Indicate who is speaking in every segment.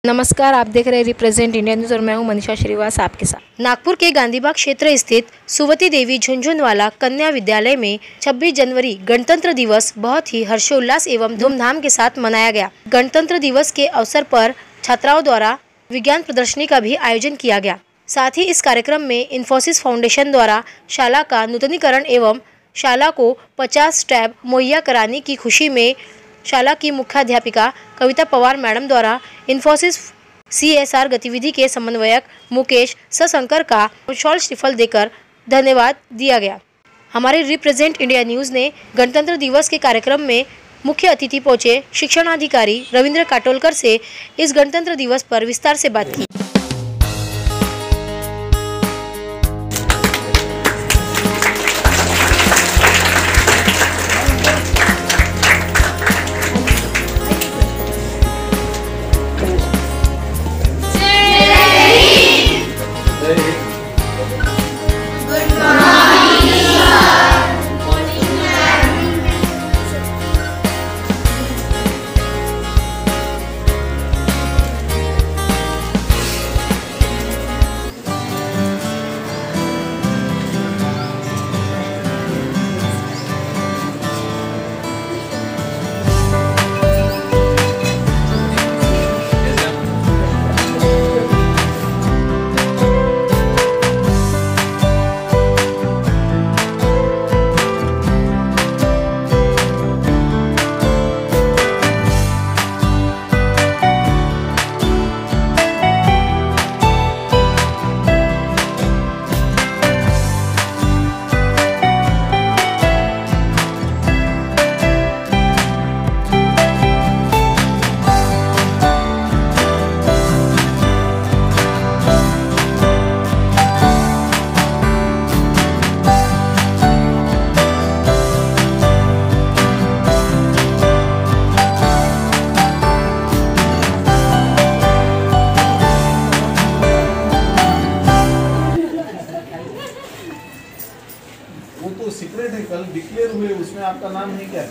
Speaker 1: नमस्कार, आप देख रहे हैं रिप्रेजेंट इंडिया न्यूज़ और मैं हूं मनीषा श्रीवास आपके साथ। नागपुर के गांधीबाग क्षेत्र स्थित सुवती देवी झुनझुनवाला कन्या विद्यालय में 26 जनवरी गणतंत्र दिवस बहुत ही हर्षोल्लास एवं धूमधाम के साथ मनाया गया। गणतंत्र दिवस के अवसर पर छात्राओं द्वारा विज्ञान प्रदर्शनी का भी आयोजन किया गया। साथ ही इस कार्यक्रम में इन्फोसिस फाउंडेशन द्वारा शाला का नूतनीकरण एवं शाला को 50 टैब मुहैया कराने की खुशी में शाला की मुख्याध्यापिका कविता पवार मैडम द्वारा इन्फोसिस CSR गतिविधि के समन्वयक मुकेश सशंकर का शॉल श्रीफल देकर धन्यवाद दिया गया। हमारे रिप्रेजेंट इंडिया न्यूज़ ने गणतंत्र दिवस के कार्यक्रम में मुख्य अतिथि पहुंचे शिक्षणाधिकारी रविंद्र काटोलकर से इस गणतंत्र दिवस पर विस्तार से बात की।
Speaker 2: वो तो सीक्रेट है, कल डिक्लेयर हुए उसमें आपका नाम नहीं क्या है?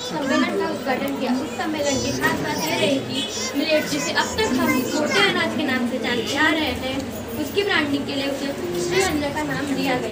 Speaker 3: सम्मेलन का उद्घाटन किया। उस सम्मेलन की खास बात यह रही कि मिलेट जिसे अब तक हम मोटे अनाज के नाम से जाने जा रहे थे, उसकी ब्रांडिंग के लिए उसे श्री अन्न का नाम दिया गया।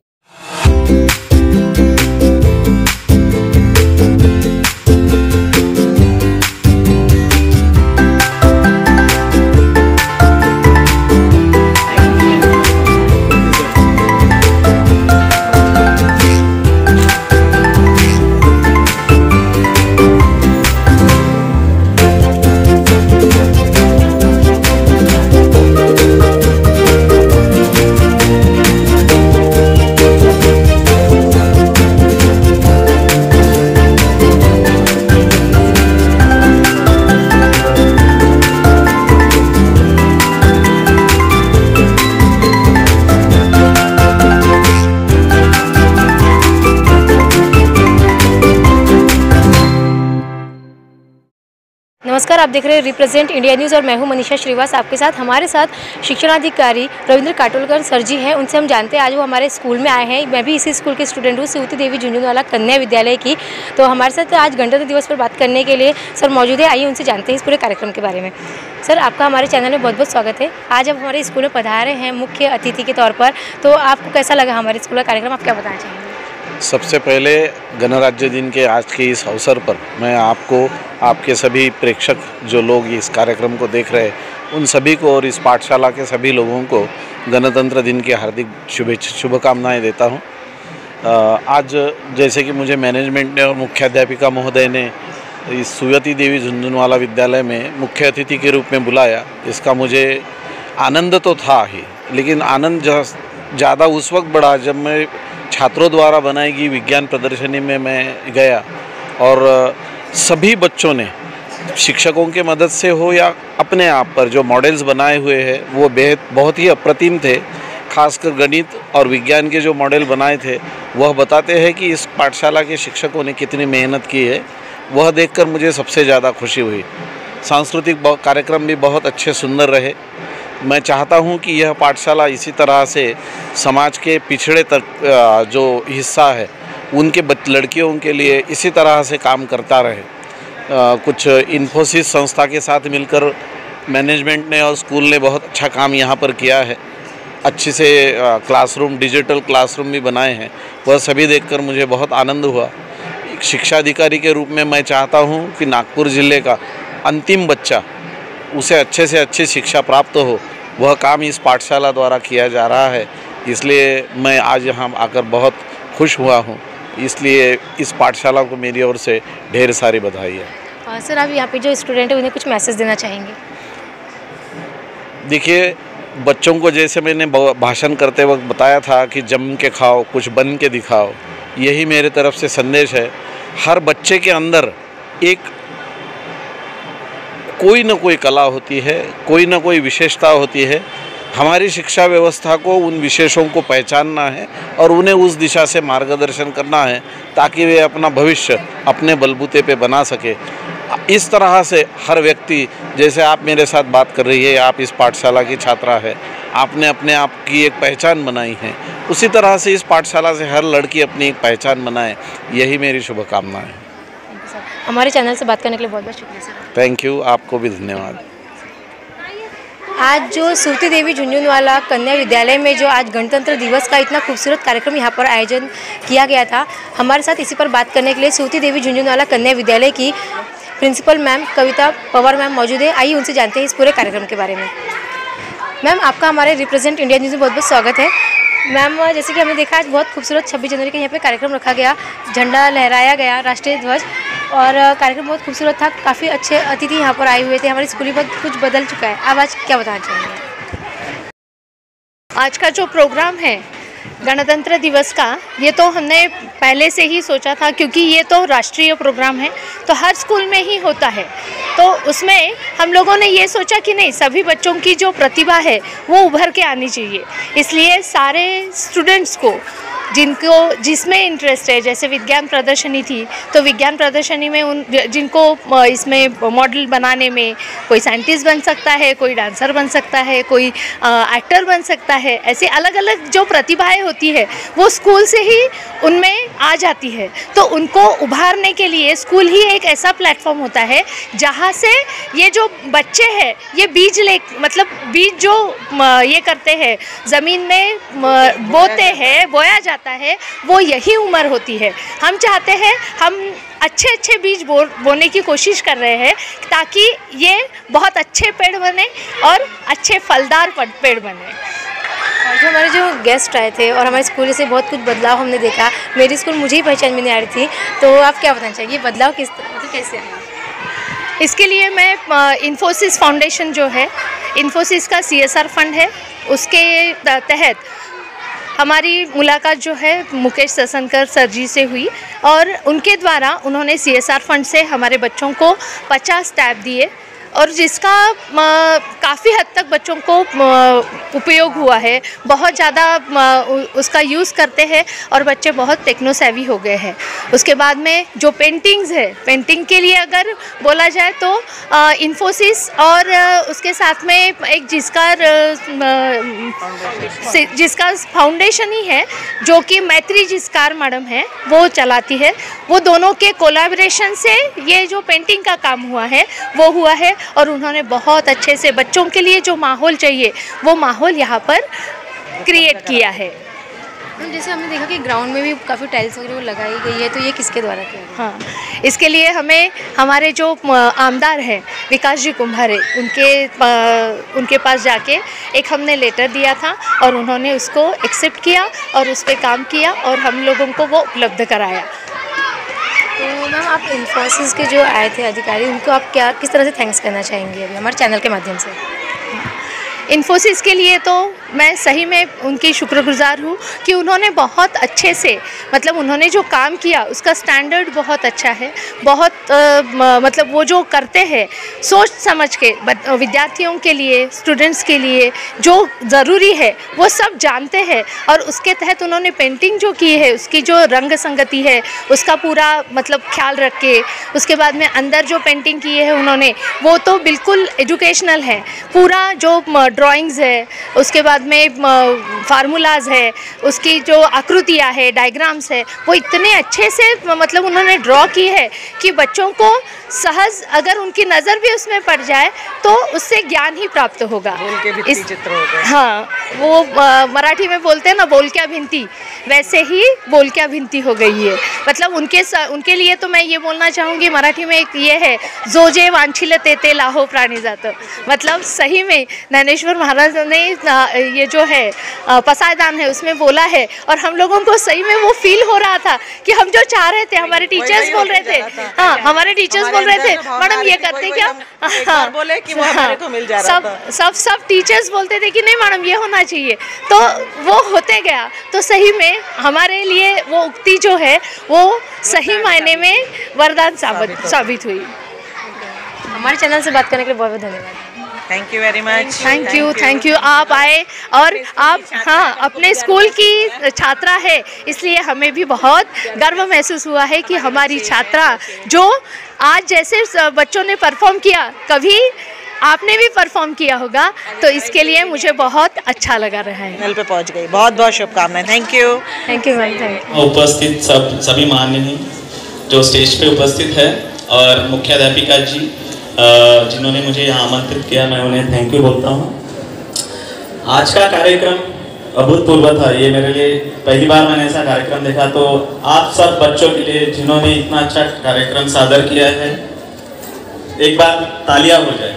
Speaker 1: नमस्कार, आप देख रहे हैं रिप्रेजेंट इंडिया न्यूज़ और मैं हूं मनीषा श्रीवास आपके साथ। हमारे साथ शिक्षणाधिकारी रविंद्र काटोलकर सर जी हैं, उनसे हम जानते हैं आज वो हमारे स्कूल में आए हैं। मैं भी इसी स्कूल के स्टूडेंट हूं, सुवती देवी झुनझुनवाला कन्या विद्यालय की। तो हमारे साथ आज गणतंत्र दिवस पर बात करने के लिए सर मौजूद है। आइए उनसे जानते हैं इस पूरे कार्यक्रम के बारे में। सर, आपका हमारे चैनल में बहुत बहुत स्वागत है। आज आप हमारे स्कूल में पधारे हैं मुख्य अतिथि के तौर पर, तो आपको कैसा लगा हमारे स्कूल का कार्यक्रम, आप क्या बताना चाहेंगे?
Speaker 2: सबसे पहले गणराज्य दिन के आज के इस अवसर पर मैं आपको, आपके सभी प्रेक्षक जो लोग इस कार्यक्रम को देख रहे हैं, उन सभी को और इस पाठशाला के सभी लोगों को गणतंत्र दिन की हार्दिक शुभकामनाएं देता हूं। आज जैसे कि मुझे मैनेजमेंट ने और मुख्याध्यापिका महोदय ने इस सुवती देवी झुनझुनवाला विद्यालय में मुख्य अतिथि के रूप में बुलाया, इसका मुझे आनंद तो था ही, लेकिन आनंद ज़्यादा उस वक्त बढ़ा जब मैं छात्रों द्वारा बनाई गई विज्ञान प्रदर्शनी में मैं गया और सभी बच्चों ने शिक्षकों के मदद से हो या अपने आप पर जो मॉडल्स बनाए हुए हैं वो बहुत ही अप्रतिम थे। खासकर गणित और विज्ञान के जो मॉडल बनाए थे वह बताते हैं कि इस पाठशाला के शिक्षकों ने कितनी मेहनत की है। वह देखकर मुझे सबसे ज़्यादा खुशी हुई। सांस्कृतिक कार्यक्रम भी बहुत अच्छे सुंदर रहे। मैं चाहता हूं कि यह पाठशाला इसी तरह से समाज के पिछड़े तक जो हिस्सा है उनके लड़कियों के लिए इसी तरह से काम करता रहे। कुछ इन्फोसिस संस्था के साथ मिलकर मैनेजमेंट ने और स्कूल ने बहुत अच्छा काम यहाँ पर किया है। अच्छे से क्लासरूम, डिजिटल क्लासरूम भी बनाए हैं। वह सभी देखकर मुझे बहुत आनंद हुआ। एक शिक्षा अधिकारी के रूप में मैं चाहता हूँ कि नागपुर ज़िले का अंतिम बच्चा उसे अच्छे से अच्छी शिक्षा प्राप्त हो। वह काम इस पाठशाला द्वारा किया जा रहा है, इसलिए मैं आज यहाँ आकर बहुत खुश हुआ हूँ। इसलिए इस पाठशाला को मेरी ओर से ढेर सारी बधाई है।
Speaker 1: सर, आप यहाँ पे जो स्टूडेंट है उन्हें कुछ मैसेज देना चाहेंगे?
Speaker 2: देखिए, बच्चों को जैसे मैंने भाषण करते वक्त बताया था कि जम के खाओ, कुछ बन के दिखाओ, यही मेरे तरफ से संदेश है। हर बच्चे के अंदर एक कोई न कोई कला होती है, कोई न कोई विशेषता होती है। हमारी शिक्षा व्यवस्था को उन विशेषों को पहचानना है और उन्हें उस दिशा से मार्गदर्शन करना है ताकि वे अपना भविष्य अपने बलबूते पे बना सके। इस तरह से हर व्यक्ति, जैसे आप मेरे साथ बात कर रही है, आप इस पाठशाला की छात्रा है, आपने अपने आप की एक पहचान बनाई है, उसी तरह से इस पाठशाला से हर लड़की अपनी एक पहचान बनाए, यही मेरी शुभकामना है।
Speaker 1: हमारे चैनल से बात करने के लिए बहुत बहुत शुक्रिया सर।
Speaker 2: थैंक यू, आपको भी धन्यवाद।
Speaker 1: आज जो सुवती देवी झुंझुनवाला कन्या विद्यालय में जो आज गणतंत्र दिवस का इतना खूबसूरत कार्यक्रम यहाँ पर आयोजन किया गया था, हमारे साथ इसी पर बात करने के लिए सुवती देवी झुंझुनवाला कन्या विद्यालय की प्रिंसिपल मैम कविता पवार मैम मौजूद है। आइए उनसे जानते हैं इस पूरे कार्यक्रम के बारे में। मैम, आपका हमारे रिप्रेजेंट इंडिया न्यूज़ में बहुत बहुत स्वागत है। मैम, जैसे कि हमने देखा आज बहुत खूबसूरत 26 जनवरी का यहाँ पे कार्यक्रम रखा गया, झंडा लहराया गया, राष्ट्रीय ध्वज, और कार्यक्रम बहुत खूबसूरत था। काफ़ी अच्छे अतिथि यहाँ पर आए हुए थे। हमारी स्कूली बहुत कुछ बदल चुका है। आप आज क्या बताना चाहेंगे?
Speaker 4: आज का जो प्रोग्राम है गणतंत्र दिवस का, ये तो हमने पहले से ही सोचा था, क्योंकि ये तो राष्ट्रीय प्रोग्राम है, तो हर स्कूल में ही होता है। तो उसमें हम लोगों ने ये सोचा कि नहीं, सभी बच्चों की जो प्रतिभा है वो उभर के आनी चाहिए। इसलिए सारे स्टूडेंट्स को जिसमें इंटरेस्ट है, जैसे विज्ञान प्रदर्शनी थी तो विज्ञान प्रदर्शनी में जिनको इसमें मॉडल बनाने में, कोई साइंटिस्ट बन सकता है, कोई डांसर बन सकता है, कोई एक्टर बन सकता है, ऐसे अलग अलग जो प्रतिभाएं होती है वो स्कूल से ही उनमें आ जाती है। तो उनको उभारने के लिए स्कूल ही एक ऐसा प्लेटफॉर्म होता है जहाँ से ये जो बच्चे हैं ये बीज जो ये करते हैं, ज़मीन में बोया जाता है, वो यही उम्र होती है। हम चाहते हैं हम अच्छे बीज बोने की कोशिश कर रहे हैं ताकि ये बहुत अच्छे पेड़ बने और अच्छे फलदार पेड़ बने।
Speaker 1: और जो हमारे जो गेस्ट आए थे और हमारे स्कूल से बहुत कुछ बदलाव हमने देखा। मेरी स्कूल मुझे ही पहचान में नहीं आ रही थी, तो आप क्या बताना चाहिए बदलाव कैसे आया?
Speaker 4: इसके लिए मैं इन्फोसिस फाउंडेशन जो है, इन्फोसिस का CSR फंड है, उसके तहत हमारी मुलाकात जो है मुकेश ससनकर सर जी से हुई और उनके द्वारा उन्होंने CSR फंड से हमारे बच्चों को 50 टैब दिए और जिसका काफ़ी हद तक बच्चों को उपयोग हुआ है। बहुत ज़्यादा उसका यूज़ करते हैं और बच्चे बहुत टेक्नो सेवी हो गए हैं। उसके बाद में जो पेंटिंग्स है, पेंटिंग के लिए अगर बोला जाए तो इन्फोसिस और उसके साथ में एक जिसका फाउंडेशन ही है जो कि मैत्री जिसकार मैडम है वो चलाती है। वो दोनों के कोलैबोरेशन से ये जो पेंटिंग का काम हुआ है वो हुआ है और उन्होंने बहुत अच्छे से बच्चों के लिए जो माहौल चाहिए वो माहौल यहाँ पर क्रिएट किया है।
Speaker 1: जैसे हमने देखा कि ग्राउंड में भी काफ़ी टाइल्स वगैरह लगाई गई है, तो ये किसके द्वारा किया गया?
Speaker 4: हाँ, इसके लिए हमारे जो आमदार हैं विकास जी कुम्हारे, उनके पास जाके एक हमने लेटर दिया था और उन्होंने उसको एक्सेप्ट किया और उस पर काम किया और हम लोगों को वो उपलब्ध कराया।
Speaker 1: तो मैम, आप इन्फोसिस के जो आए थे अधिकारी, उनको आप किस तरह से थैंक्स करना चाहेंगे अभी हमारे चैनल के माध्यम से?
Speaker 4: इन्फोसिस के लिए तो मैं सही में उनकी शुक्रगुजार हूँ कि उन्होंने बहुत अच्छे से, मतलब उन्होंने जो काम किया उसका स्टैंडर्ड बहुत अच्छा है। बहुत मतलब वो जो करते हैं सोच समझ के विद्यार्थियों के लिए, स्टूडेंट्स के लिए जो ज़रूरी है वो सब जानते हैं और उसके तहत उन्होंने पेंटिंग जो की है उसकी जो रंग संगति है उसका पूरा मतलब ख्याल रख के, उसके बाद में अंदर जो पेंटिंग की है उन्होंने वो तो बिल्कुल एजुकेशनल है। पूरा जो ड्राइंग्स है, उसके बाद बाद में फार्मूलाज है, उसकी जो आकृतियाँ है, डायग्राम्स है, वो इतने अच्छे से मतलब उन्होंने ड्रॉ की है कि बच्चों को सहज अगर उनकी नज़र भी उसमें पड़ जाए तो उससे ज्ञान ही प्राप्त होगा। इस चित्र होते हैं। हाँ, वो मराठी में बोलते हैं ना, बोल क्या भिंती, वैसे ही बोल क्या भिंती हो गई है। मतलब उनके लिए तो मैं ये बोलना चाहूँगी, मराठी में एक ये है, जो जे वांछिल ते लाहो प्राणी जात। मतलब सही में ज्ञानेश्वर महाराज ने ये जो है पसायदान है उसमें बोला है, और हम लोगों को सही में वो फील हो रहा था कि हम जो चाह रहे थे, हमारे टीचर्स बोल रहे थे, हाँ हमारे टीचर्स बोल रहे थे मैडम ये करते क्या, हाँ बोले कि वो हमारे को मिल जा रहा था। सब टीचर्स बोलते थे कि नहीं मैडम ये होना चाहिए, तो वो होते गया। तो सही में हमारे लिए वो उक्ति जो है वो सही मायने में वरदान साबित हुई।
Speaker 1: हमारे चैनल से बात करने के लिए बहुत बहुत धन्यवाद।
Speaker 5: Thank you very much.
Speaker 4: Thank you. आप आए और आप हाँ अपने स्कूल की छात्रा है, इसलिए हमें भी बहुत गर्व महसूस हुआ है कि हमारी छात्रा जो आज जैसे बच्चों ने परफॉर्म किया, कभी आपने भी परफॉर्म किया होगा, तो इसके लिए मुझे बहुत अच्छा लगा रहा है।
Speaker 5: नल पे पहुंच गई, बहुत बहुत शुभकामनाएं। Thank you
Speaker 4: ma'am, thank you.
Speaker 6: उपस्थित सभी माननीय जो स्टेज पे उपस्थित है और मुख्याध्यापिका जी जिन्होंने मुझे यहाँ आमंत्रित किया, मैं उन्हें थैंक यू बोलता हूँ। आज का कार्यक्रम अभूतपूर्व था, ये मेरे लिए पहली बार मैंने ऐसा कार्यक्रम देखा। तो आप सब बच्चों के लिए जिन्होंने इतना अच्छा कार्यक्रम सादर किया है, एक बार तालियां हो जाए।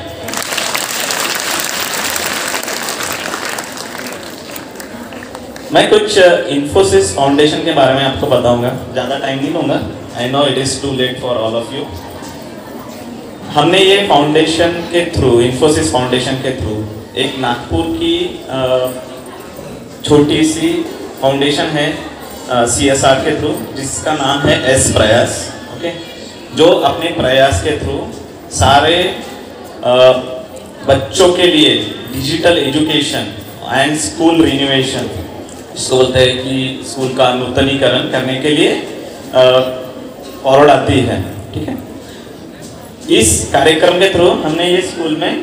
Speaker 6: मैं कुछ इन्फोसिस फाउंडेशन के बारे में आपको बताऊंगा, ज़्यादा टाइम नहीं लूँगा। I know it is too late for all of you. हमने ये फाउंडेशन के थ्रू, इन्फोसिस फाउंडेशन के थ्रू, एक नागपुर की छोटी सी फाउंडेशन है CSR के थ्रू, जिसका नाम है एस प्रयास। ओके, जो अपने प्रयास के थ्रू सारे बच्चों के लिए digital education and school renovation, इसको बोलते हैं कि स्कूल का नूतनीकरण करने के लिए फॉरवर्ड आती है। ठीक है, इस कार्यक्रम के थ्रू हमने ये स्कूल में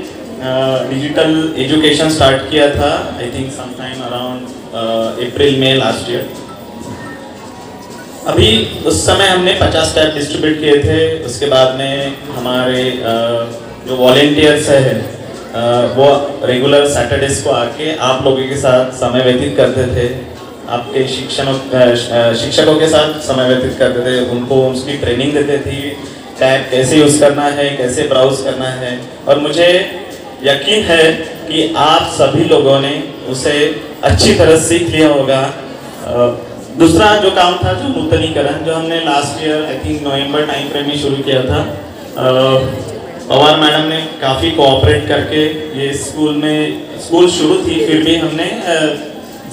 Speaker 6: डिजिटल एजुकेशन स्टार्ट किया था, आई थिंक समटाइम अराउंड अप्रैल में लास्ट ईयर। अभी उस समय हमने 50 टैब डिस्ट्रीब्यूट किए थे। उसके बाद में हमारे जो वॉलेंटियर्स है वो रेगुलर सैटरडेज को आके आप लोगों के साथ समय व्यतीत करते थे, आपके शिक्षकों के साथ समय व्यतीत करते थे, उनको उसकी ट्रेनिंग देते थे, टैब कैसे यूज़ करना है, कैसे ब्राउज करना है। और मुझे यकीन है कि आप सभी लोगों ने उसे अच्छी तरह सीख लिया होगा। दूसरा जो काम था, जो नूतनीकरण, जो हमने last year I think November time frame में शुरू किया था, पवार मैडम ने काफ़ी कोऑपरेट करके ये स्कूल शुरू थी, फिर भी हमने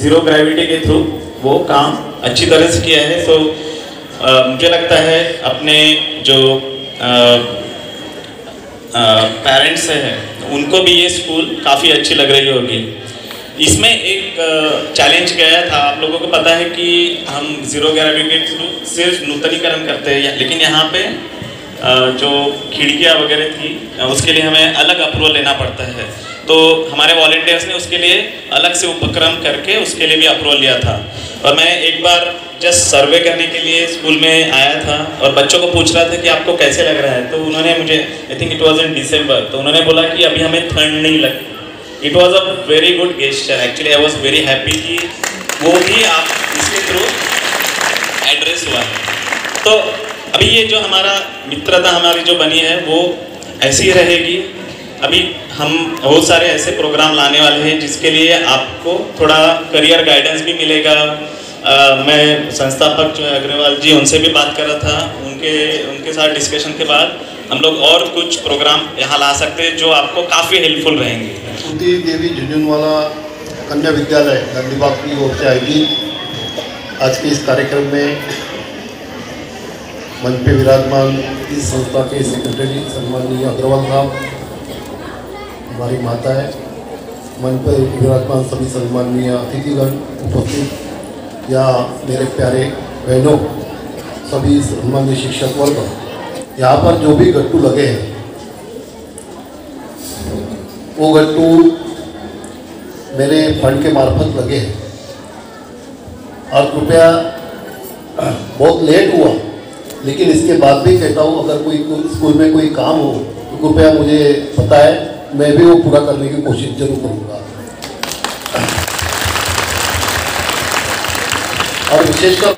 Speaker 6: ज़ीरो ग्रेविटी के थ्रू वो काम अच्छी तरह से किया है। तो मुझे लगता है अपने जो पेरेंट्स हैं उनको भी ये स्कूल काफ़ी अच्छी लग रही होगी। इसमें एक चैलेंज गया था, आप लोगों को पता है कि हम ज़ीरो ग्रेविटी के थ्रू सिर्फ नूतनीकरण करते हैं, लेकिन यहाँ पे जो खिड़कियाँ वगैरह थी उसके लिए हमें अलग अप्रूवल लेना पड़ता है। तो हमारे वॉलेंटियर्स ने उसके लिए अलग से उपक्रम करके उसके लिए भी अप्रूवल लिया था। और मैं एक बार जस्ट सर्वे करने के लिए स्कूल में आया था और बच्चों को पूछ रहा था कि आपको कैसे लग रहा है। तो उन्होंने मुझे, I think it was in December, तो उन्होंने बोला कि अभी हमें ठंड नहीं लगती। It was a very good gesture, actually I was very happy कि वो भी आप इसके थ्रू एड्रेस हुआ है। तो अभी ये जो हमारा मित्रता हमारी जो बनी है वो ऐसी ही रहेगी। अभी हम बहुत सारे ऐसे प्रोग्राम लाने वाले हैं जिसके लिए आपको थोड़ा करियर गाइडेंस भी मिलेगा। मैं संस्थापक जो है अग्रवाल जी, उनसे भी बात कर रहा था, उनके साथ डिस्कशन के बाद हम लोग और कुछ प्रोग्राम यहाँ ला सकते हैं जो आपको काफ़ी हेल्पफुल रहेंगे।
Speaker 7: सुवती देवी झुंझुनवाला कन्या विद्यालय गांधीबाग की ओर से आयोजित आज के इस कार्यक्रम में मंच पे विराजमान इस संस्था के सेक्रेटरी सम्माननीय अग्रवाल साहब, हमारी माता है, मंच पर विराजमान सभी सम्माननीय अतिथिगण उपस्थित, या मेरे प्यारे बहनों, सभी सम्माननीय शिक्षक वर्ग, यहाँ पर जो भी गट्टू लगे हैं वो गट्टू मेरे फंड के मार्फत लगे हैं। और कृपया बहुत लेट हुआ, लेकिन इसके बाद भी कहता हूँ अगर कोई स्कूल में कोई काम हो तो कृपया मुझे बताएं, मैं भी वो पूरा करने की कोशिश जरूर करूँगा। और विशेषकर